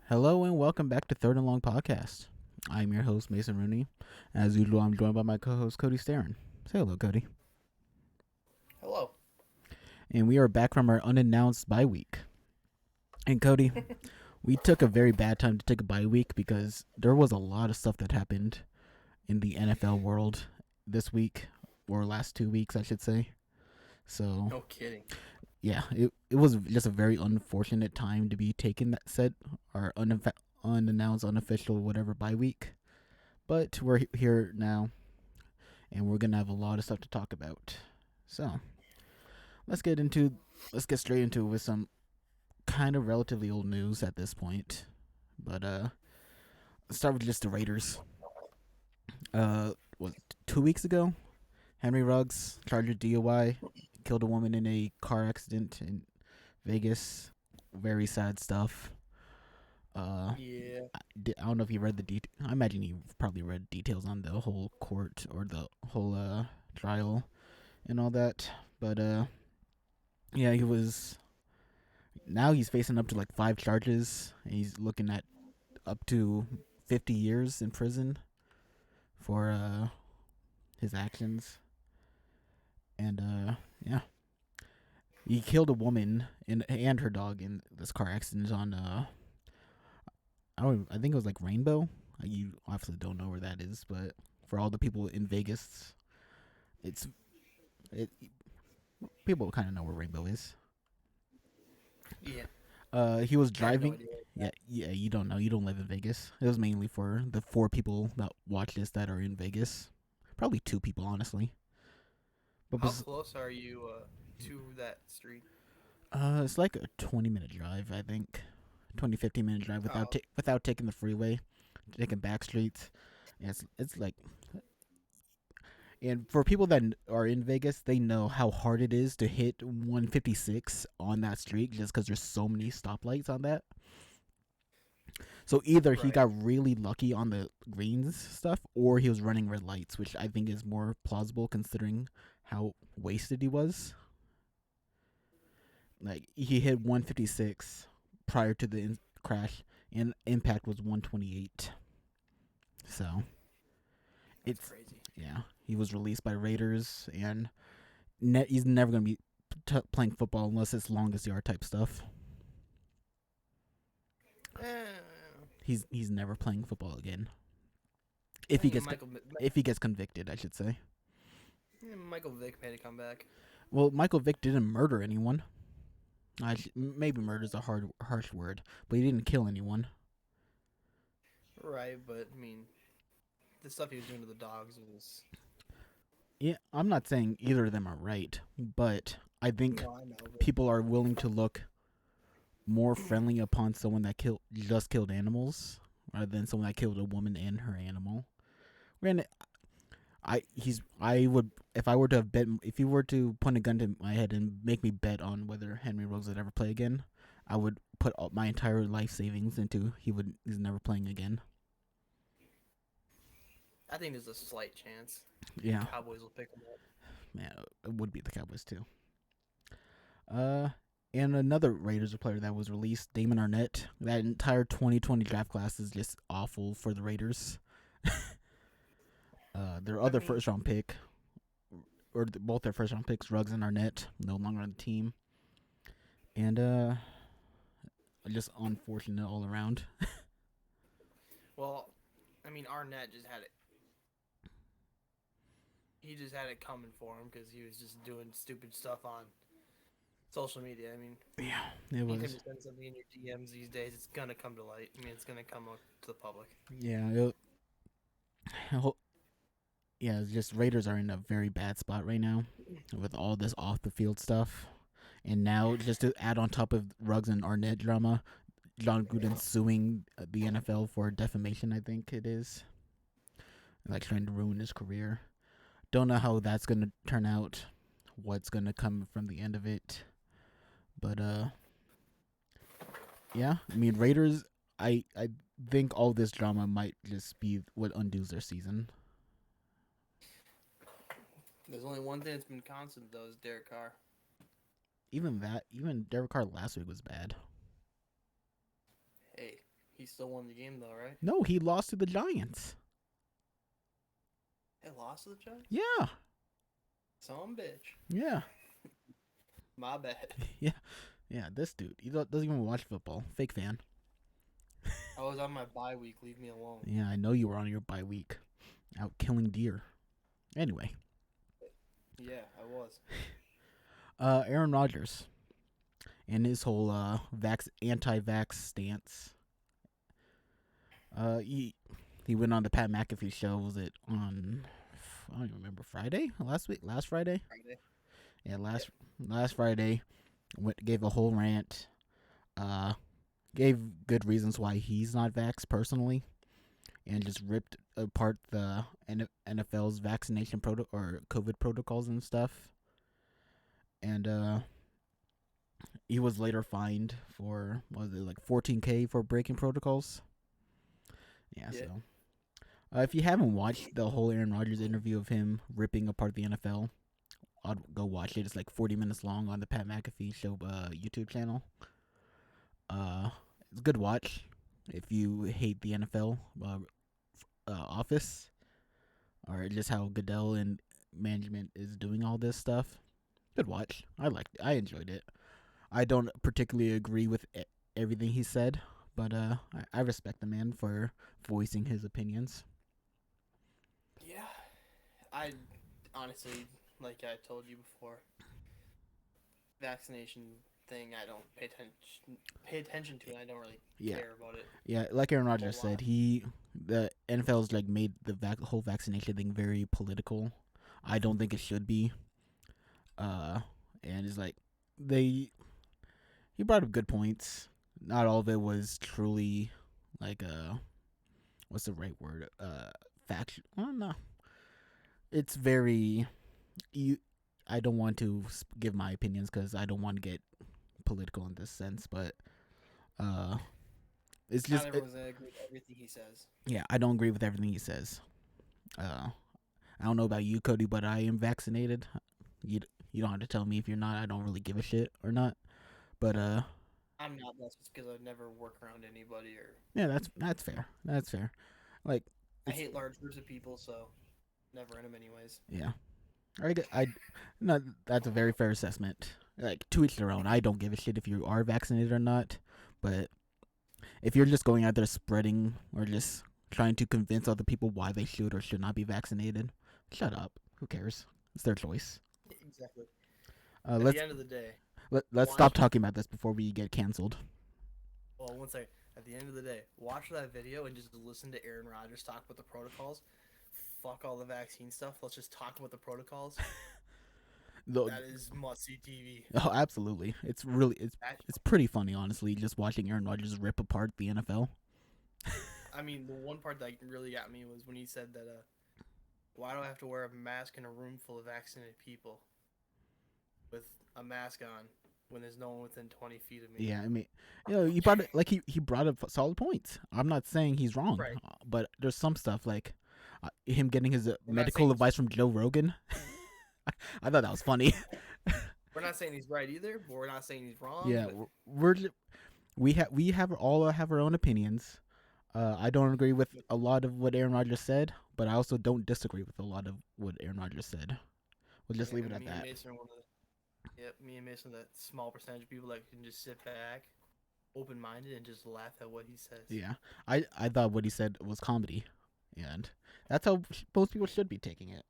Hello and welcome back to Third and Long Podcast. I'm your host, Mason Rooney. As usual, I'm joined by my co host, Cody Starin. Say hello, Cody. Hello. And we are back from our unannounced bye week. And Cody, we took a very bad time to take a bye week because there was a lot of stuff that happened in the NFL world this week, or last 2 weeks, I should say. So, No kidding. yeah, it was just a very unfortunate time to be taking that said, our unannounced, unofficial, whatever bye week. But we're here now, and we're gonna have a lot of stuff to talk about. So let's get into let's get straight into it with some kind of relatively old news at this point. But let's start with just the Raiders. Was 2 weeks ago, Henry Ruggs charged with DUI, killed a woman in a car accident in Vegas. Very sad stuff. Uh, Yeah. I don't know if you read the I imagine you probably read details on the whole court or the whole trial and all that. But yeah, he was. Now he's facing up to like 5 charges. And he's looking at up to 50 years in prison for his actions. And yeah, he killed a woman and her dog in this car accident on I think it was like Rainbow. You obviously don't know where that is, but for all the people in Vegas, it's it people kind of know where Rainbow is. Yeah. He was I have no driving. idea. Yeah. You don't know. You don't live in Vegas. It was mainly for the 4 people that watch this that are in Vegas. Probably 2 people, honestly. But How close are you to that street? it's like a 20-minute drive, I think. 15 minute drive Oh, without taking the freeway, taking back streets. Yeah, it's like, and for people that are in Vegas, they know how hard it is to hit 156 on that street just because there's so many stoplights on that. So either he right. got really lucky on the greens stuff, or he was running red lights, which I think is more plausible considering how wasted he was. Like he hit 156 prior to the crash, and impact was 128. So That's it's crazy. yeah, he was released by Raiders, and he's never gonna be playing football unless it's longest yard type stuff. Eh, He's never playing football again. I If he think gets if he gets convicted, I should say. Michael Vick made a comeback. Well, Michael Vick didn't murder anyone. Maybe murder is a harsh word, but he didn't kill anyone. Right, but I mean, the stuff he was doing to the dogs was. Yeah, I'm not saying either of them are right, but I think No, I know, but people are willing to look more friendly upon someone that killed animals rather than someone that killed a woman and her animal. Granted, I would if I were to have bet if you were to put a gun to my head and make me bet on whether Henry Ruggs would ever play again, I would put all my entire life savings into he's never playing again. I think there's a slight chance Yeah, Cowboys will pick him up. man, it would be the Cowboys too. Uh, and another Raiders player that was released, Damon Arnett. That entire 2020 draft class is just awful for the Raiders. Their I other mean, first round pick, or both their first round picks, Ruggs and Arnett, no longer on the team, and just unfortunate all around. well, I mean Arnett just had it. He just had it coming for him because he was just doing stupid stuff on social media. I mean, Yeah, it anytime you was. send something in your DMs these days, it's gonna come to light. I mean, it's gonna come up to the public. Yeah, yeah. It's just Raiders are in a very bad spot right now with all this off the field stuff, and now just to add on top of Ruggs and Arnett drama, John Gruden suing the NFL for defamation. I think it is like trying to ruin his career. Don't know how that's gonna turn out. What's gonna come from the end of it? But yeah. I mean, Raiders. I think all this drama might just be what undoes their season. There's only one thing that's been constant though is Derek Carr. Even Derek Carr last week was bad. Hey, He still won the game though, right? No, he lost to the Giants. They lost to the Giants. Yeah, Some bitch. yeah, My bad. yeah. This dude, he doesn't even watch football. Fake fan. I was on my bye week. Leave me alone. Yeah, I know you were on your bye week, out killing deer. Anyway, Yeah, I was. Aaron Rodgers and his whole anti-vax stance. He went on the Pat McAfee show. Was it on? I don't even remember. Friday? Last Friday? Friday. Yeah, last Friday. Gave a whole rant. Gave good reasons why he's not vaxxed personally, and just ripped apart the NFL's vaccination or COVID protocols and stuff. And he was later fined for, what was it, like $14,000 for breaking protocols. Yeah. So if you haven't watched the whole Aaron Rodgers interview of him ripping apart the NFL, I'd go watch it. It's like 40 minutes long on the Pat McAfee show YouTube channel. It's a good watch if you hate the NFL office, or just how Goodell and management is doing all this stuff. Good watch. I enjoyed it. I don't particularly agree with everything he said, but I respect the man for voicing his opinions. Yeah, I honestly, like I told you before, vaccination thing I don't pay attention to, and I don't really care about it. Yeah, like Aaron Rodgers said, the NFL's like made the whole vaccination thing very political. I don't think it should be. And it's like he brought up good points. Not all of it was truly like what's the right word? Fact. I don't know. It's very I don't want to give my opinions because I don't want to get political in this sense, but it's just not everyone's gonna agree with everything he says. Yeah, I don't agree with everything he says. I don't know about you, Cody, but I am vaccinated. You don't have to tell me if you're not. I don't really give a shit or not. But I'm not. That's just because I've never worked around anybody or. Yeah, that's fair. That's fair. Like I hate large groups of people, so never in them anyways. Yeah, no, that's a very fair assessment. Like, to each their own. I don't give a shit if you are vaccinated or not, but if you're just going out there spreading or just trying to convince other people why they should or should not be vaccinated, shut up. Who cares? It's their choice. Exactly. At the end of the day, let's stop talking about this before we get canceled. Well, one second. At the end of the day, watch that video and just listen to Aaron Rodgers talk about the protocols. Fuck all the vaccine stuff. Let's just talk about the protocols. That is must-see TV. Oh, absolutely. It's pretty funny, honestly, just watching Aaron Rodgers rip apart the NFL. I mean, the one part that really got me was when he said that, why do I have to wear a mask in a room full of vaccinated people with a mask on when there's no one within 20 feet of me? Yeah, I mean, he brought up solid points. I'm not saying he's wrong, right. But there's some stuff like him getting his medical advice from Joe Rogan. I thought that was funny. We're not saying he's right either, but we're not saying he's wrong. Yeah, we all have our own opinions. I don't agree with a lot of what Aaron Rodgers said, but I also don't disagree with a lot of what Aaron Rodgers said. We'll just leave it at that. Me and Mason are that small percentage of people that can just sit back, open-minded, and just laugh at what he says. Yeah, I thought what he said was comedy, and that's how most people should be taking it.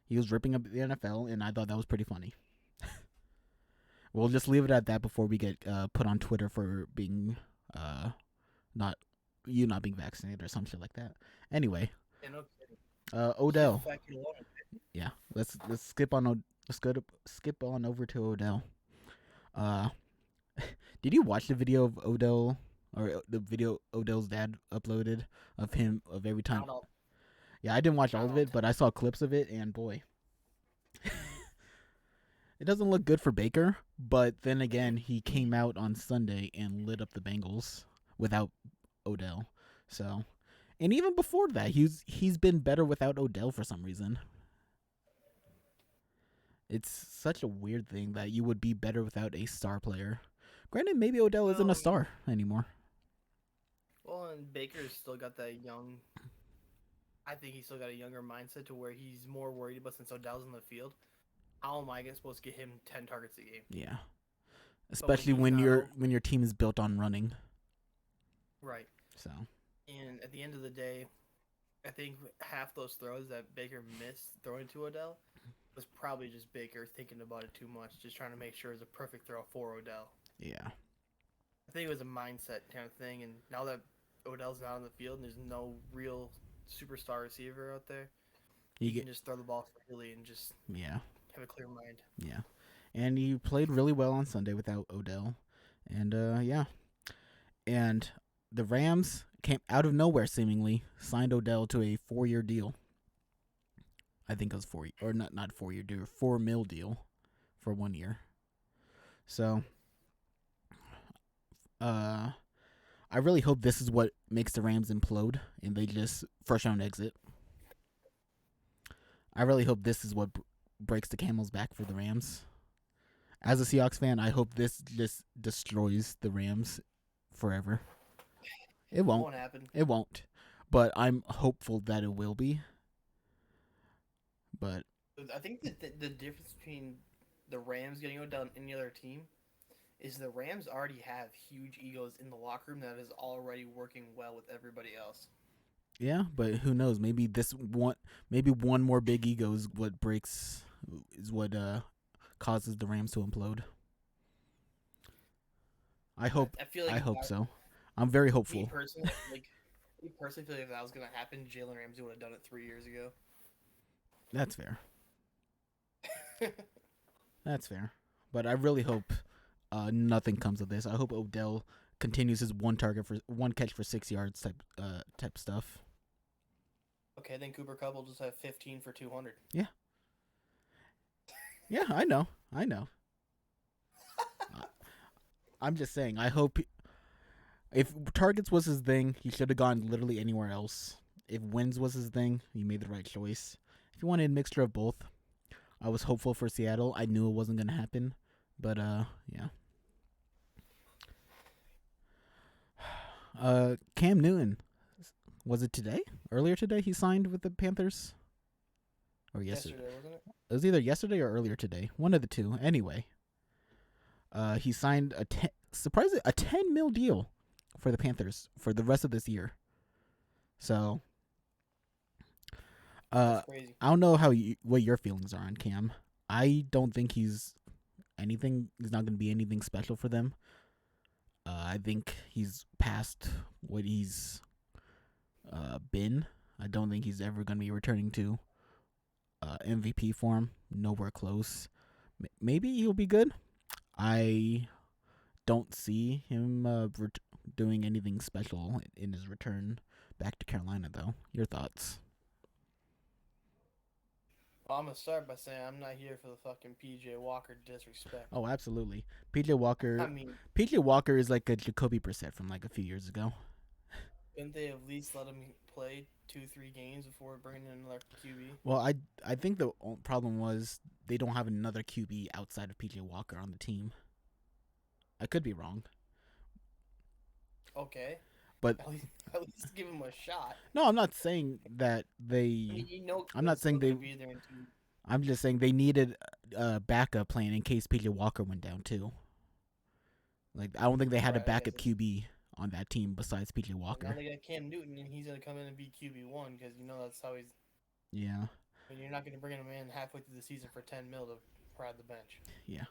He was ripping up the NFL, and I thought that was pretty funny. We'll just leave it at that before we get put on Twitter for being not being vaccinated or some shit like that. Anyway, yeah, no kidding. Odell. Yeah, let's skip on over to Odell. Did you watch the video of Odell, or the video Odell's dad uploaded of him of every time? Yeah, I didn't watch all of it, but I saw clips of it, and boy, it doesn't look good for Baker. But then again, he came out on Sunday and lit up the Bengals without Odell. So, and even before that, he's been better without Odell for some reason. It's such a weird thing that you would be better without a star player. Granted, maybe Odell isn't a star anymore. Well, and Baker's still got that young. I think he's still got a younger mindset to where he's more worried about since Odell's in the field. How am I supposed to get him 10 targets a game? Yeah. But when Especially he's when not your team is built on running. right. So And at the end of the day, I think half those throws that Baker missed throwing to Odell was probably just Baker thinking about it too much, just trying to make sure it's a perfect throw for Odell. yeah. I think it was a mindset kind of thing, and now that Odell's not on the field and there's no real superstar receiver out there, he can just throw the ball freely and just have a clear mind. Yeah. And he played really well on Sunday without Odell. And yeah. And the Rams came out of nowhere seemingly, signed Odell to a 4-year deal. I think it was 4 or not 4-year deal, $4 million deal for 1 year. So I really hope this is what makes the Rams implode and they just first round exit. I really hope this is what breaks the camel's back for the Rams. As a Seahawks fan, I hope this just destroys the Rams forever. It won't happen. It won't. But I'm hopeful that it will be. But I think that the difference between the Rams getting Odell and any other team is the Rams already have huge egos in the locker room that is already working well with everybody else. yeah, but who knows? Maybe one more big ego is what causes the Rams to implode. I hope so. I'm very hopeful. Me personally feel like if that was gonna happen, Jalen Ramsey would have done it 3 years ago. That's fair. That's fair. But I really hope nothing comes of this. I hope Odell continues his one catch for 6 yards type stuff. Okay, then Cooper Kupp will just have 15 for 200. Yeah. Yeah, I know. I'm just saying. I hope if targets was his thing, he should have gone literally anywhere else. If wins was his thing, he made the right choice. If he wanted a mixture of both, I was hopeful for Seattle. I knew it wasn't gonna happen, but yeah. Cam Newton, was it today? Earlier today, he signed with the Panthers. Or yesterday, wasn't it? It was either yesterday or earlier today. One of the two. Anyway, he signed a $10 million deal for the Panthers for the rest of this year. So, That's crazy. I don't know what your feelings are on Cam. I don't think he's anything. He's not going to be anything special for them. I think he's past what he's been. I don't think he's ever going to be returning to MVP form. Nowhere close. Maybe he'll be good. I don't see him doing anything special in his return back to Carolina, though. Your thoughts? Well, I'm going to start by saying I'm not here for the fucking P.J. Walker disrespect. Oh, absolutely. P.J. Walker. I mean, P.J. Walker is like a Jacoby Brissett from like a few years ago. Couldn't they at least let him play 2-3 games before bringing in another QB? Well, I think the problem was they don't have another QB outside of P.J. Walker on the team. I could be wrong. Okay. But at least give him a shot. No, I'm not saying that they. I mean, I'm not saying they. I'm just saying they needed a backup plan in case PJ Walker went down too. Like I don't think they had a backup QB on that team besides PJ Walker. Now they got Cam Newton, and he's gonna come in and be QB1 because that's how he's. Yeah. And you're not gonna bring him in halfway through the season for $10 million to ride the bench. Yeah.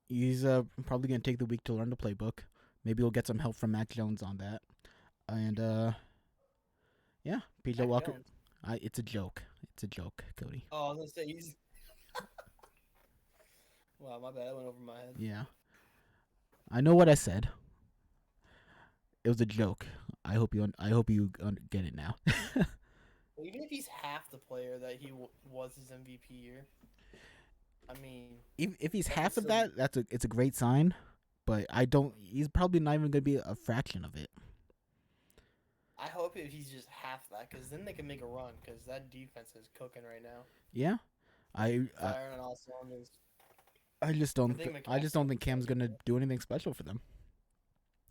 He's probably gonna take the week to learn the playbook. Maybe we'll get some help from Mac Jones on that. And yeah, PJ Walker. It's a joke. It's a joke, Cody. Oh, I was gonna say he's. Wow, my bad. That went over my head. Yeah. I know what I said. It was a joke. I hope you get it now. Well, even if he's half the player that he was his MVP year, I mean, if he's half of that, it's a great sign. But he's probably not even going to be a fraction of it. I hope if he's just half that, because then they can make a run, because that defense is cooking right now. Yeah. Firing on all cylinders. I just don't think Cam's going to do anything special for them.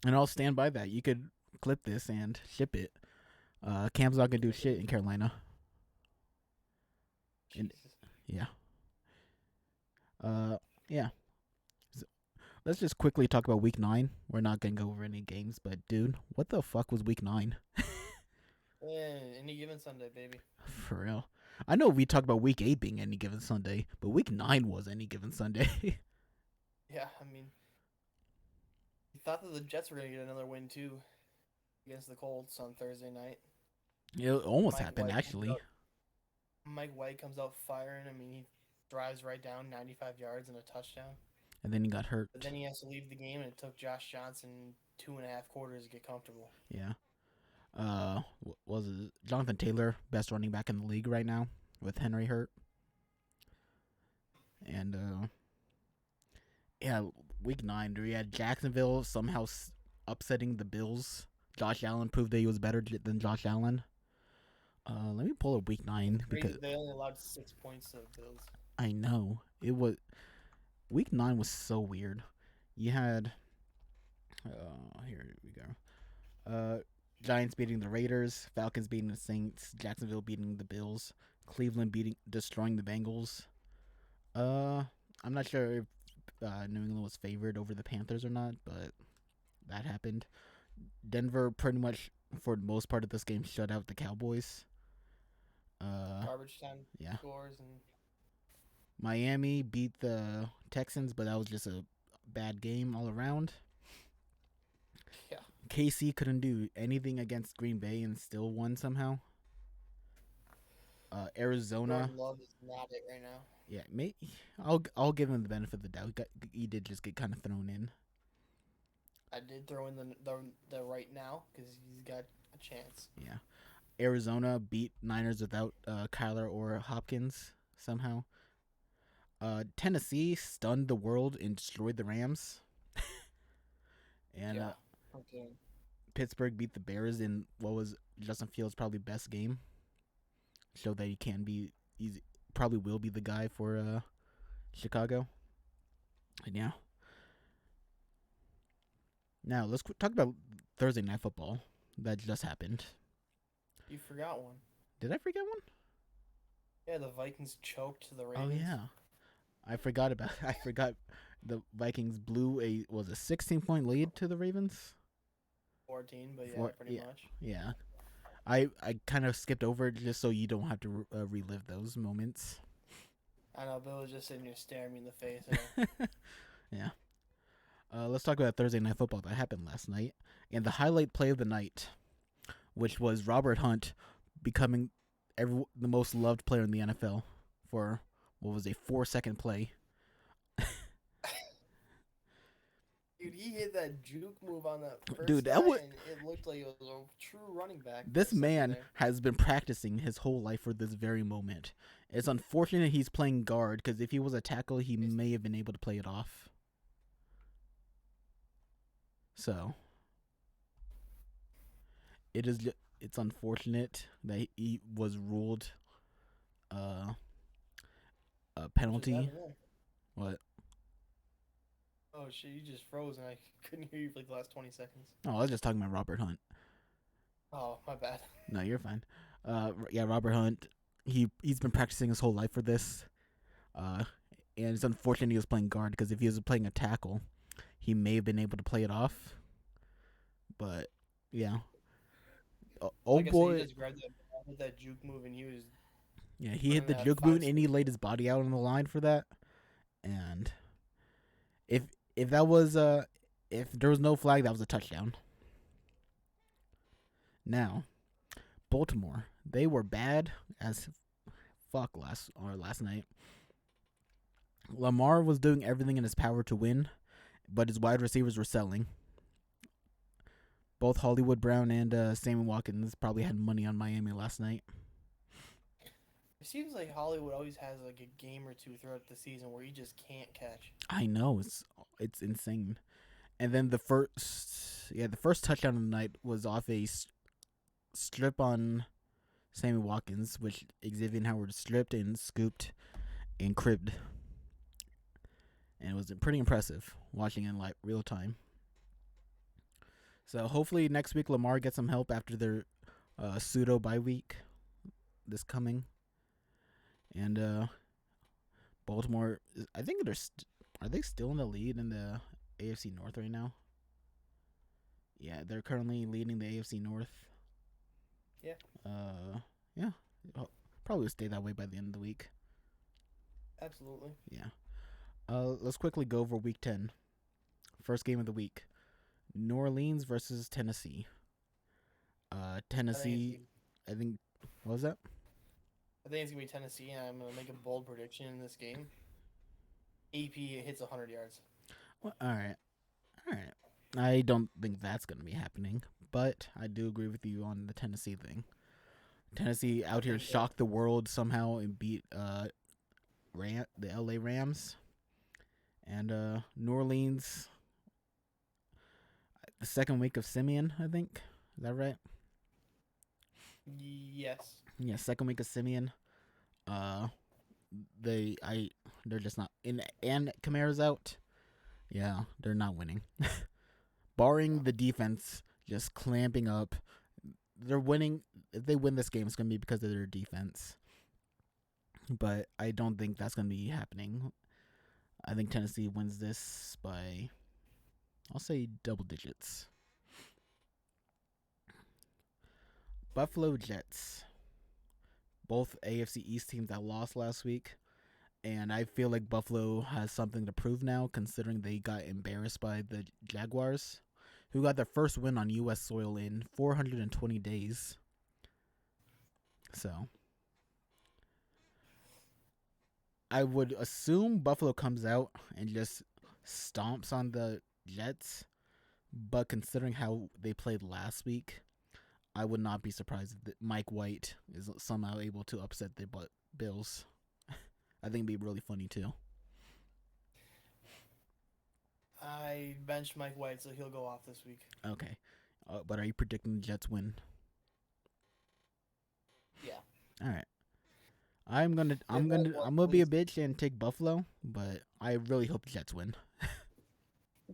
And I'll stand by that. You could clip this and ship it. Cam's not gonna do shit in Carolina. And Jesus. yeah. Yeah. So, let's just quickly talk about week 9. We're not gonna go over any games, but dude, what the fuck was week 9? Yeah, any given Sunday, baby. For real. I know we talked about week 8 being any given Sunday, but week 9 was any given Sunday. Yeah, I mean, you thought that the Jets were gonna get another win too against the Colts on Thursday night. It almost Mike happened, White actually. Mike White comes out firing. I mean, he drives right down 95 yards and a touchdown. And then he got hurt. But then he has to leave the game, and it took Josh Johnson 2.5 quarters to get comfortable. Yeah. Was it Jonathan Taylor, best running back in the league right now, with Henry hurt. And, yeah, week 9, we had Jacksonville somehow upsetting the Bills. Josh Allen proved that he was better than Josh Allen. Let me pull up week 9 because They only allowed 6 points to the Bills. I know it was week 9 was so weird. You had here we go. Giants beating the Raiders, Falcons beating the Saints, Jacksonville beating the Bills, Cleveland destroying the Bengals. I'm not sure if New England was favored over the Panthers or not, but that happened. Denver pretty much for the most part of this game shut out the Cowboys. Garbage time Yeah. scores and Miami beat the Texans, but that was just a bad game all around. Yeah. KC couldn't do anything against Green Bay and still won somehow. Arizona. Jordan Love is not it right now. Yeah, I'll give him the benefit of the doubt. He did just get kind of thrown in. I did throw in the right now because he's got a chance. Yeah. Arizona beat Niners without Kyler or Hopkins somehow. Tennessee stunned the world and destroyed the Rams. And Yeah. Okay. Pittsburgh beat the Bears in what was Justin Fields' probably best game. Showed that he probably will be the guy for Chicago. And yeah. Now let's talk about Thursday Night Football that just happened. You forgot one. Did I forget one? Yeah, the Vikings choked the Oh Ravens. yeah, I forgot the Vikings blew a 16-point lead to the Ravens. 14, but yeah, pretty yeah. much. Yeah, I kind of skipped over it just so you don't have to relive those moments. I know Bill was just sitting here staring me in the face. Yeah. Let's talk about Thursday Night Football that happened last night, and the highlight play of the night, which was Robert Hunt becoming the most loved player in the NFL for what was a 4-second play. Dude, he hit that juke move on that first Dude, that guy, was- and it looked like it was a true running back. This sitting man there. has been practicing his whole life for this very moment. It's unfortunate he's playing guard because if he was a tackle, he may have been able to play it off. So it's unfortunate that he was ruled a penalty. Just happened there. What? Oh shit, you just froze and I couldn't hear you for like the last 20 seconds. Oh, I was just talking about Robert Hunt. Oh, my bad. No, you're fine. Yeah, Robert Hunt. He's been practicing his whole life for this. And it's unfortunate he was playing guard because if he was playing a tackle, he may have been able to play it off. But yeah, Like I said, boy. he just grabbed that juke move and he was. Yeah, he hit the that juke 5 boot and he laid his body out on the line for that. And if that was if there was no flag, that was a touchdown. Now, Baltimore, they were bad as fuck last night. Lamar was doing everything in his power to win, but his wide receivers were selling. Both Hollywood Brown and Sammy Watkins probably had money on Miami last night. It seems like Hollywood always has like a game or two throughout the season where he just can't catch. I know, it's insane. And then the first touchdown of the night was off a strip on Sammy Watkins, which Xavier Howard stripped and scooped and cribbed. And it was pretty impressive watching in real time. So hopefully next week Lamar gets some help after their pseudo bye week this coming, and Baltimore. I think are they still in the lead in the AFC North right now? Yeah, they're currently leading the AFC North. Yeah. Yeah. Probably stay that way by the end of the week. Absolutely. Yeah. Let's quickly go over Week 10. First game of the week: New Orleans versus Tennessee. Tennessee. I think. What was that? I think it's gonna be Tennessee, and I'm gonna make a bold prediction in this game. AP hits 100 yards. Well, all right. I don't think that's gonna be happening, but I do agree with you on the Tennessee thing. Tennessee out here shocked the world somehow and beat the LA Rams, and New Orleans. The second week of Simeon, I think. Is that right? Yes. Yeah, second week of Simeon. They're just not in, and Kamara's out. Yeah, they're not winning. Barring the defense just clamping up, they're winning. If they win this game, it's gonna be because of their defense. But I don't think that's gonna be happening. I think Tennessee wins this by, I'll say, double digits. Buffalo Jets. Both AFC East teams that lost last week. And I feel like Buffalo has something to prove now, considering they got embarrassed by the Jaguars, who got their first win on U.S. soil in 420 days. So I would assume Buffalo comes out and just stomps on the Jets. But considering how they played last week, I would not be surprised if Mike White is somehow able to upset the Bills. I think it'd be really funny too. I benched Mike White, so he'll go off this week. Okay, but are you predicting the Jets win? Yeah. All right. I'm gonna be a bitch and take Buffalo, but I really hope the Jets win.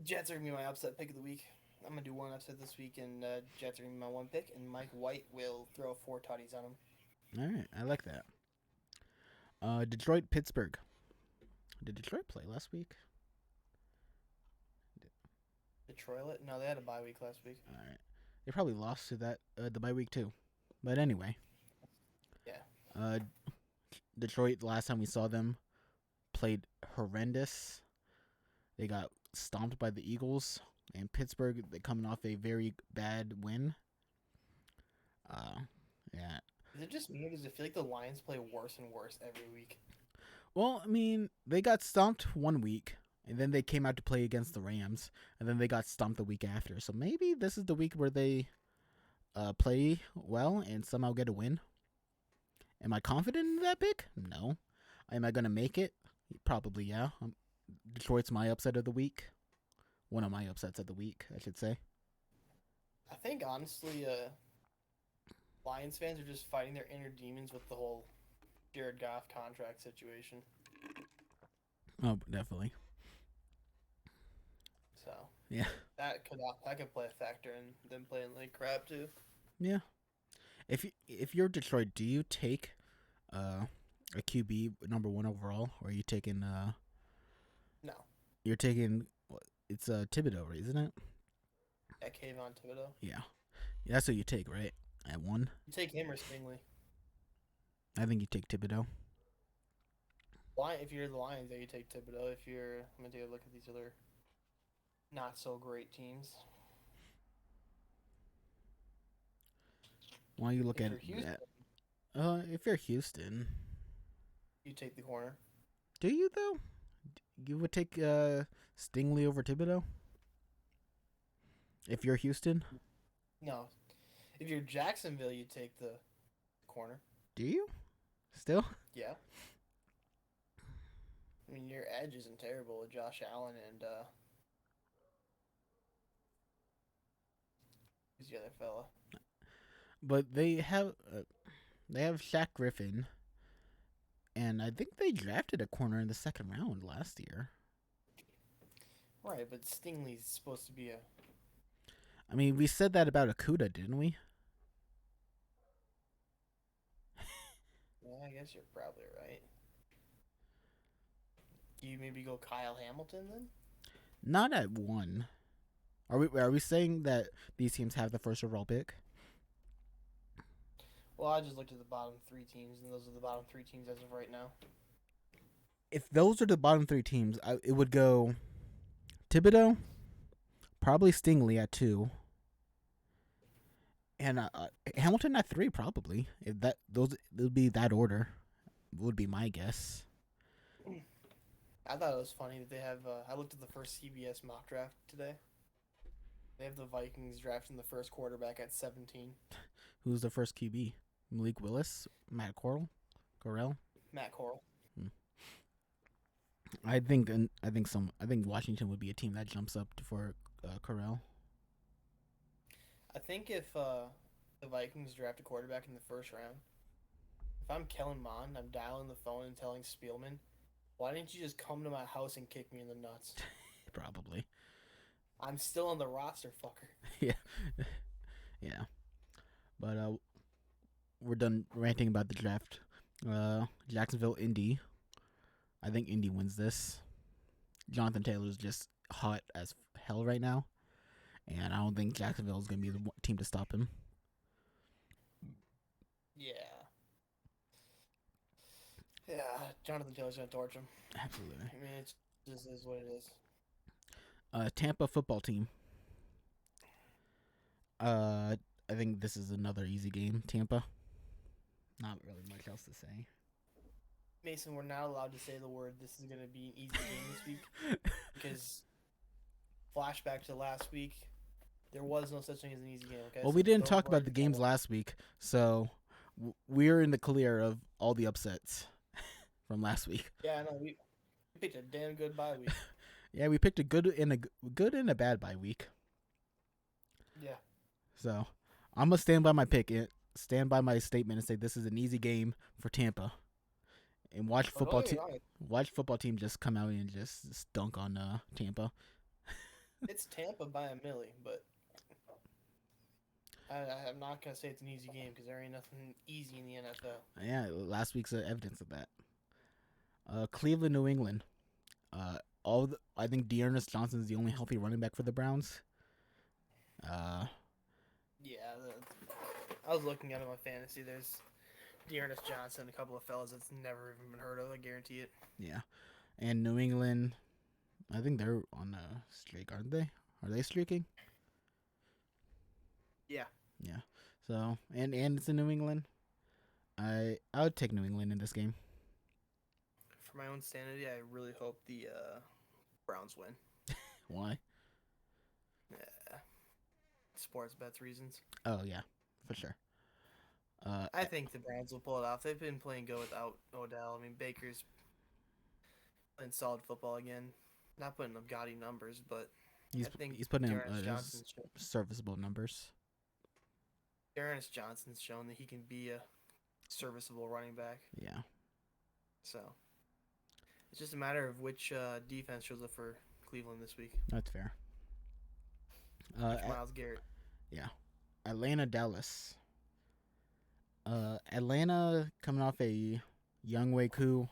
Jets are gonna be my upset pick of the week. I'm gonna do one upset this week, and Jets are gonna be my one pick, and Mike White will throw 4 tutties on him. All right, I like that. Detroit, Pittsburgh. Did Detroit play last week? Detroit? No, they had a bye week last week. All right, they probably lost to that the bye week too. But anyway. Yeah. Detroit, last time we saw them, played horrendous. They got stomped by the Eagles. And Pittsburgh, they coming off a very bad win. Yeah. Is it just me, or does it feel like the Lions play worse and worse every week? Well, I mean, they got stomped one week, and then they came out to play against the Rams, and then they got stomped the week after. So maybe this is the week where they play well and somehow get a win. Am I confident in that pick? No. Am I going to make it? Probably, yeah. Detroit's my upset of the week. One of my upsets of the week, I should say. I think, honestly, Lions fans are just fighting their inner demons with the whole Jared Goff contract situation. Oh, definitely. So, yeah. That could play a factor in them playing like crap, too. Yeah. If you're Detroit, do you take a QB number 1 overall, or are you taking No. You're taking it's Thibodeau, right, isn't it? Yeah, Kayvon Thibodeau. Yeah, that's what you take, right? At 1. You take him or Stingley. I think you take Thibodeau. If you're the Lions, you take Thibodeau. I'm gonna take a look at these other not so great teams. Why don't you look at that? If you're Houston, you take the corner. Do you though? You would take Stingley over Thibodeau? If you're Houston? No. If you're Jacksonville, you take the corner. Do you? Still? Yeah. I mean, your edge isn't terrible with Josh Allen and who's the other fella? But they have Shaq Griffin, and I think they drafted a corner in the 2nd round last year. Right, but Stingley's supposed to be a. I mean, we said that about Akuda, didn't we? Yeah, I guess you're probably right. Do you maybe go Kyle Hamilton then? Not at 1. Are we saying that these teams have the first overall pick? Well, I just looked at the bottom 3 teams, and those are the bottom 3 teams as of right now. If those are the bottom 3 teams, it would go Thibodeau, probably Stingley at 2, and Hamilton at 3 probably. If that those it would be that order, would be my guess. I thought it was funny that they have. I looked at the first CBS mock draft today. They have the Vikings drafting the first quarterback at 17. Who's the first QB? Malik Willis, Matt Corral. Matt Corral. I think Washington would be a team that jumps up for Corral. I think if the Vikings draft a quarterback in the first round, if I'm Kellen Mond, I'm dialing the phone and telling Spielman, why didn't you just come to my house and kick me in the nuts? Probably. I'm still on the roster, fucker. Yeah. But we're done ranting about the draft. Jacksonville, Indy. I think Indy wins this. Jonathan Taylor's just hot as hell right now, and I don't think Jacksonville is going to be the team to stop him. Yeah. Yeah, Jonathan Taylor's going to torch him. Absolutely. I mean, it just is what it is. Tampa football team. I think this is another easy game. Tampa. Not really much else to say. Mason, we're not allowed to say the word this is going to be an easy game this week because flashback to last week, there was no such thing as an easy game, okay? Well, So we didn't don't talk about worry the games about it. last week, so we're in the clear of all the upsets from last week. Yeah, no, we picked a damn good bye week. Yeah, we picked a good and a bad bye week. Yeah. So I'm gonna stand by my pick, stand by my statement, and say this is an easy game for Tampa, and watch But don't get me wrong, football team just come out and just dunk on Tampa. it's Tampa by a milli, but I'm not going to say it's an easy game because there ain't nothing easy in the NFL. Yeah, last week's evidence of that. Cleveland, New England. I think Dearness Johnson is the only healthy running back for the Browns. Yeah, I was looking at it on fantasy. There's Dearness Johnson, a couple of fellas that's never even been heard of. I guarantee it. Yeah, and New England, I think they're on a streak, aren't they? Are they streaking? Yeah. Yeah. So and it's in New England. I would take New England in this game. For my own sanity, I really hope the Browns win. Why? Yeah. Sports bets reasons. Oh yeah, for sure. I think the Browns will pull it off. They've been playing good without Odell. I mean, Baker's playing solid football again. Not putting up gaudy numbers, but I think he's putting in Dearness Johnson's serviceable numbers. Dearness Johnson's shown that he can be a serviceable running back. Yeah. So it's just a matter of which defense shows up for Cleveland this week. That's fair. Miles Garrett. Yeah. Atlanta, Dallas. Atlanta coming off a Younghoe Koo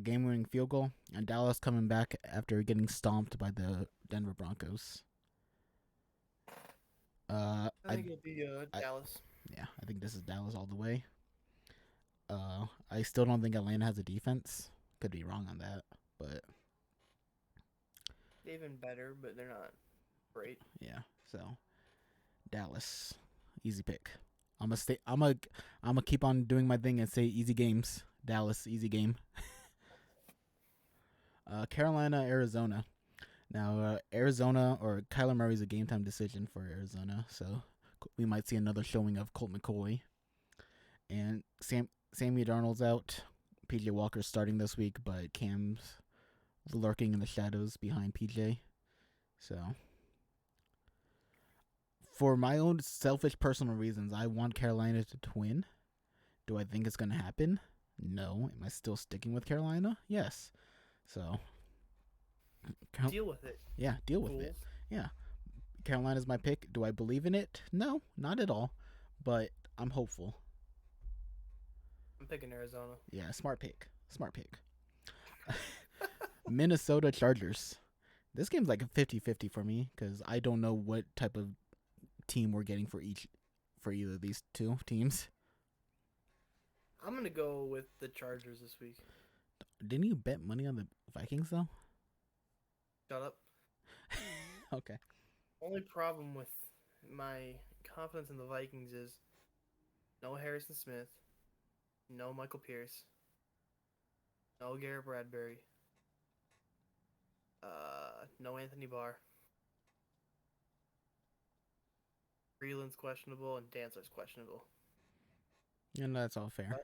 game-winning field goal, and Dallas coming back after getting stomped by the Denver Broncos. I think it'll be Dallas. Yeah, I think this is Dallas all the way. I still don't think Atlanta has a defense. Could be wrong on that, but They've been better, but they're not great. yeah. So Dallas, easy pick. I'm gonna keep on doing my thing and say easy games. Dallas, easy game. Carolina, Arizona. Now, Arizona or Kyler Murray's a game time decision for Arizona, so we might see another showing of Colt McCoy. And Sammy Darnold's out. PJ Walker's starting this week, but Cam's lurking in the shadows behind PJ. So, for my own selfish personal reasons, I want Carolina to win. Do I think it's going to happen? No. Am I still sticking with Carolina? Yes. So, Deal with it. yeah, deal with it. Yeah. Carolina's my pick. Do I believe in it? No, not at all. But I'm hopeful. I'm picking Arizona. Yeah, smart pick. Smart pick. Minnesota Chargers. This game's like a 50-50 for me because I don't know what type of team we're getting for either of these two teams. I'm gonna go with the Chargers this week. Didn't you bet money on the Vikings though? Shut up. Okay. Only problem with my confidence in the Vikings is no Harrison Smith, no Michael Pierce, no Garrett Bradbury, no Anthony Barr. Freeland's questionable and Dantzler's questionable. And that's all fair.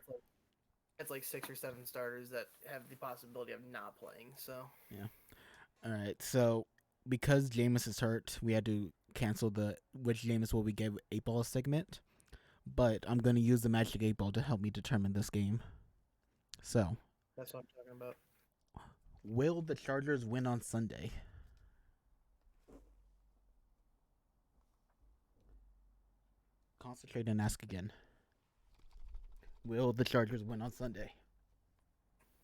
That's like 6 or 7 starters that have the possibility of not playing. So yeah. All right. So because Jameis is hurt, we had to cancel the which Jameis will we give 8-ball segment. But I'm gonna use the Magic 8-ball to help me determine this game. So that's what I'm talking about. Will the Chargers win on Sunday? Concentrate and ask again. Will the Chargers win on Sunday?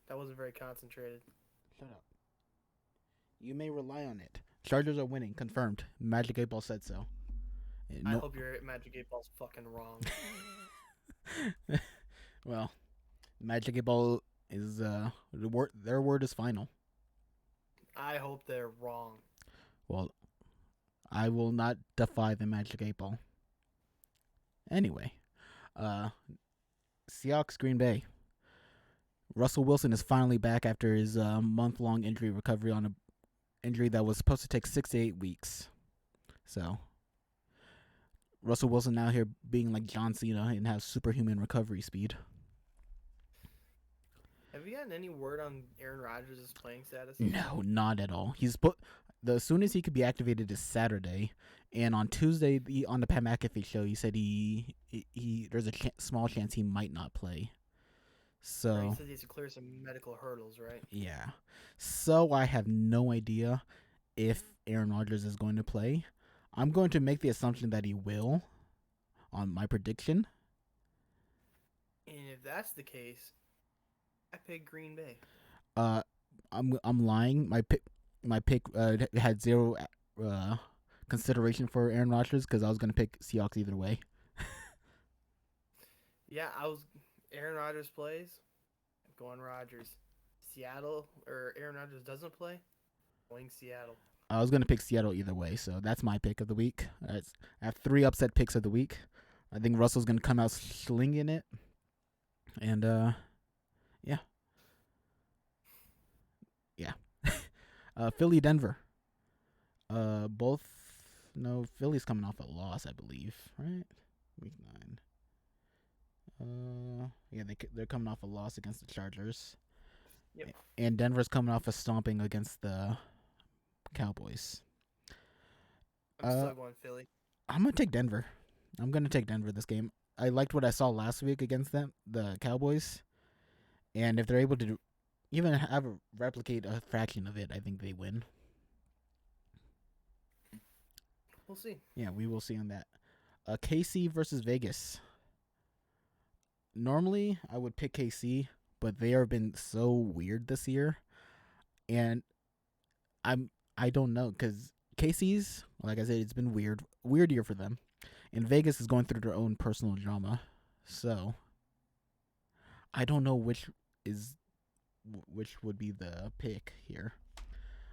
That wasn't very concentrated. Shut up. You may rely on it. Chargers are winning. Confirmed. Magic 8-ball said so. I hope your Magic 8-ball's fucking wrong. Well, Magic 8-ball is their word is final. I hope they're wrong. Well, I will not defy the Magic 8-ball. Anyway, Seahawks Green Bay. Russell Wilson is finally back after his month-long injury recovery on an injury that was supposed to take 6 to 8 weeks. So, Russell Wilson now here being like John Cena and has superhuman recovery speed. Have you gotten any word on Aaron Rodgers' playing status? No, not at all. The soonest he could be activated is Saturday, and on Tuesday on the Pat McAfee show, he said he there's a small chance he might not play. So he said he has to clear some medical hurdles, right? Yeah. So I have no idea if Aaron Rodgers is going to play. I'm going to make the assumption that he will on my prediction. And if that's the case, I pick Green Bay. I'm lying. My pick had zero consideration for Aaron Rodgers because I was going to pick Seahawks either way. Yeah, Aaron Rodgers plays, I'm going Rodgers. Seattle or Aaron Rodgers doesn't play, going Seattle. I was going to pick Seattle either way, so that's my pick of the week. I have 3 upset picks of the week. I think Russell's going to come out slinging it. And, yeah. Yeah. Philly, Denver. Philly's coming off a loss, I believe, right? Week 9. Yeah, they're coming off a loss against the Chargers. Yep. And Denver's coming off a stomping against the Cowboys. I'm still going Philly. I'm gonna take Denver. I'm gonna take Denver this game. I liked what I saw last week against them, the Cowboys, and if they're able to even replicate a fraction of it, I think they win. We'll see. Yeah, we will see on that. KC versus Vegas. Normally, I would pick KC, but they have been so weird this year, and I don't know because KC's, like I said, it's been weird year for them, and Vegas is going through their own personal drama, so I don't know which would be the pick here.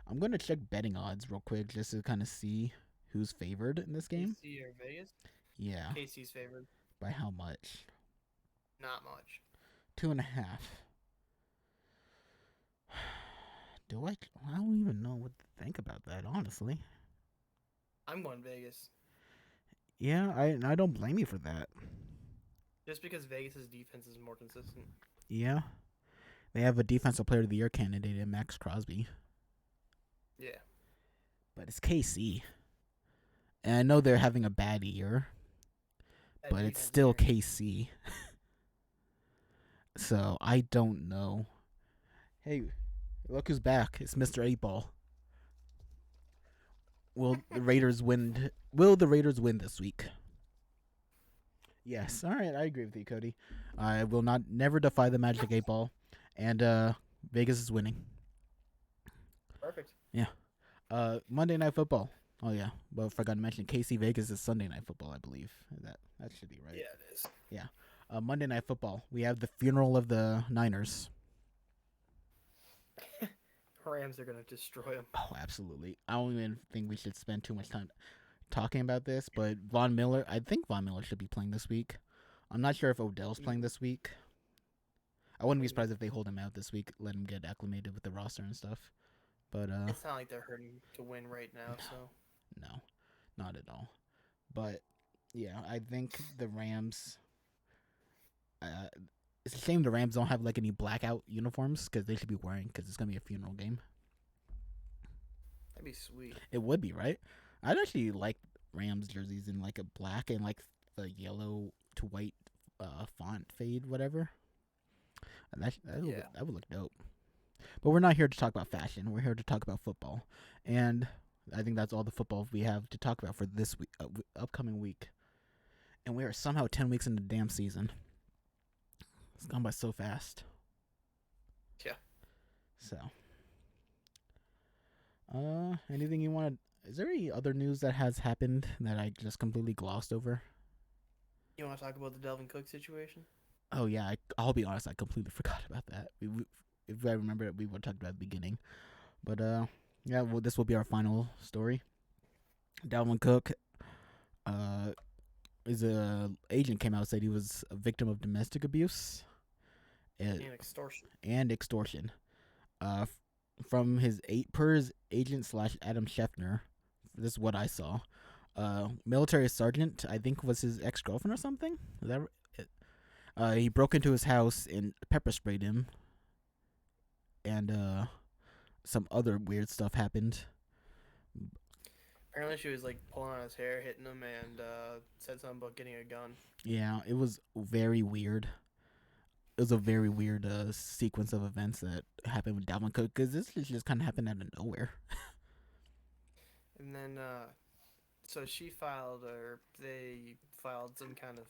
I'm gonna check betting odds real quick just to kind of see who's favored in this game. KC or Vegas? Yeah. KC's favored. By how much? Not much. 2.5. I don't even know what to think about that, honestly. I'm going Vegas. Yeah, I don't blame you for that. Just because Vegas' defense is more consistent. Yeah. They have a defensive player of the year candidate in Max Crosby. Yeah. But it's KC. And I know they're having a bad year. But it's still KC. So I don't know. Hey, look who's back. It's Mr. 8-Ball. Will the Raiders win? Will the Raiders win this week? Yes. All right, I agree with you, Cody. I will not never defy the magic 8 ball, and Vegas is winning. Perfect. Yeah. Monday Night Football. Oh yeah, but forgot to mention KC Vegas is Sunday Night Football, I believe. That should be right. Yeah, it is. Yeah. Monday Night Football. We have the funeral of the Niners. Rams are gonna destroy them. Oh, absolutely. I don't even think we should spend too much time talking about this, but Von Miller. I think Von Miller should be playing this week. I'm not sure if Odell's playing this week. I wouldn't be surprised if they hold him out this week, let him get acclimated with the roster and stuff. But It's not like they're hurting to win right now, so no, not at all. But yeah, I think the Rams. It's a shame the Rams don't have like any blackout uniforms because they should be wearing because it's gonna be a funeral game. that'd be sweet. It would be right. I'd actually like Rams jerseys in like a black and like the yellow to white font fade, whatever. And that would look dope. But we're not here to talk about fashion. We're here to talk about football, and I think that's all the football we have to talk about for this week, upcoming week. And we are somehow 10 weeks into the damn season. It's gone by so fast. Yeah. So, anything you want to? Is there any other news that has happened that I just completely glossed over? You want to talk about the Delvin Cook situation? Oh yeah, I'll be honest. I completely forgot about that. If I remember it, we would talk about at the beginning. But yeah. Well, this will be our final story. Dalvin Cook, his agent came out and said he was a victim of domestic abuse And extortion. and extortion. From his agent / Adam Schefter. This is what I saw. Military sergeant, I think, was his ex-girlfriend or something. Is that right? He broke into his house and pepper sprayed him, and some other weird stuff happened. Apparently, she was like pulling on his hair, hitting him, and said something about getting a gun. Yeah, it was very weird. It was a very weird sequence of events that happened with Dalvin Cook because this just kind of happened out of nowhere. And then, so they filed some kind of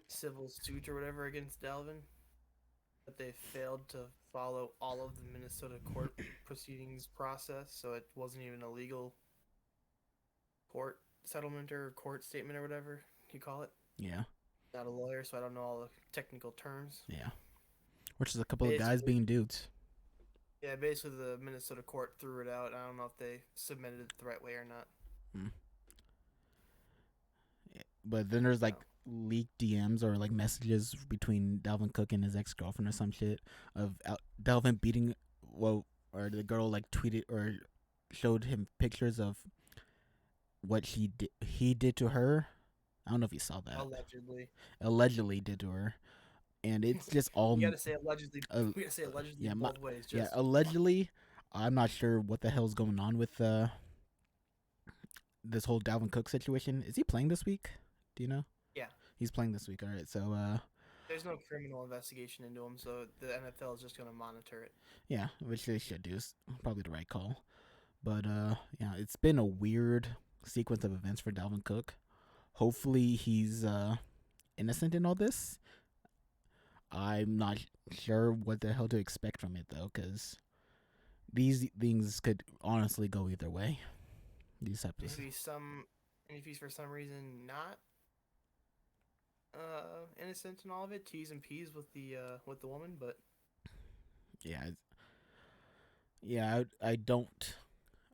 civil suit or whatever against Dalvin, but they failed to follow all of the Minnesota court proceedings process, so it wasn't even a legal court settlement or court statement or whatever you call it. Yeah, Not a lawyer, so I don't know all the technical terms. yeah. Which is a couple of guys being dudes. Yeah, basically the Minnesota court threw it out. I don't know if they submitted it the right way or not. Yeah. But then there's like leaked DMs or like messages between Dalvin Cook and his ex-girlfriend or some shit of Dalvin beating, or the girl like tweeted or showed him pictures of what he did to her. I don't know if you saw that. Allegedly did to her. And it's just all. You gotta say allegedly. We gotta say allegedly both ways. Yeah, allegedly. I'm not sure what the hell's going on with this whole Dalvin Cook situation. Is he playing this week? Do you know? Yeah. He's playing this week. All right. So there's no criminal investigation into him, so the NFL is just gonna monitor it. Yeah, which they should do. Is probably the right call. But yeah, it's been a weird sequence of events for Dalvin Cook. Hopefully he's innocent in all this. I'm not sure what the hell to expect from it though, because these things could honestly go either way. These episodes. If he's for some reason not innocent in all of it, T's and P's with the woman, but yeah, I don't.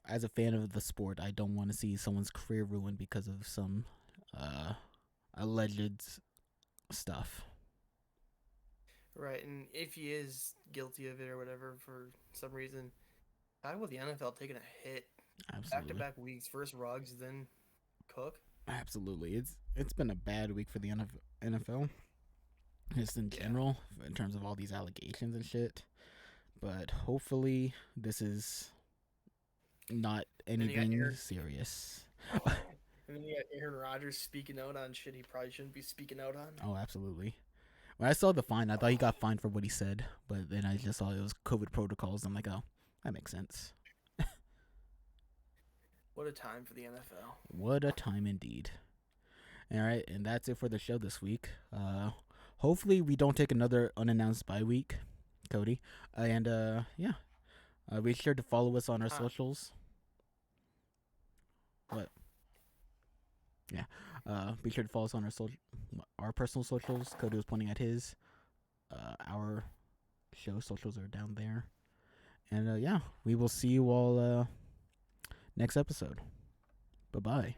As a fan of the sport, I don't want to see someone's career ruined because of some alleged stuff. Right, and if he is guilty of it or whatever for some reason, how about the NFL taking a hit? Absolutely. Back-to-back weeks, first Ruggs, then Cook. Absolutely, it's been a bad week for the NFL, just in general, in terms of all these allegations and shit. But hopefully, this is not anything serious. And then you got Aaron Rodgers speaking out on shit he probably shouldn't be speaking out on. Oh, absolutely. When I saw the fine, I thought he got fined for what he said, but then I just saw it was COVID protocols. I'm like, oh, that makes sense. What a time for the NFL. What a time indeed. All right, and that's it for the show this week. Hopefully we don't take another unannounced bye week, Cody. And yeah, be sure to follow us on our socials. What? Yeah. Be sure to follow us on our personal socials. Cody was pointing at his. Our show socials are down there. And yeah, we will see you all next episode. Bye-bye.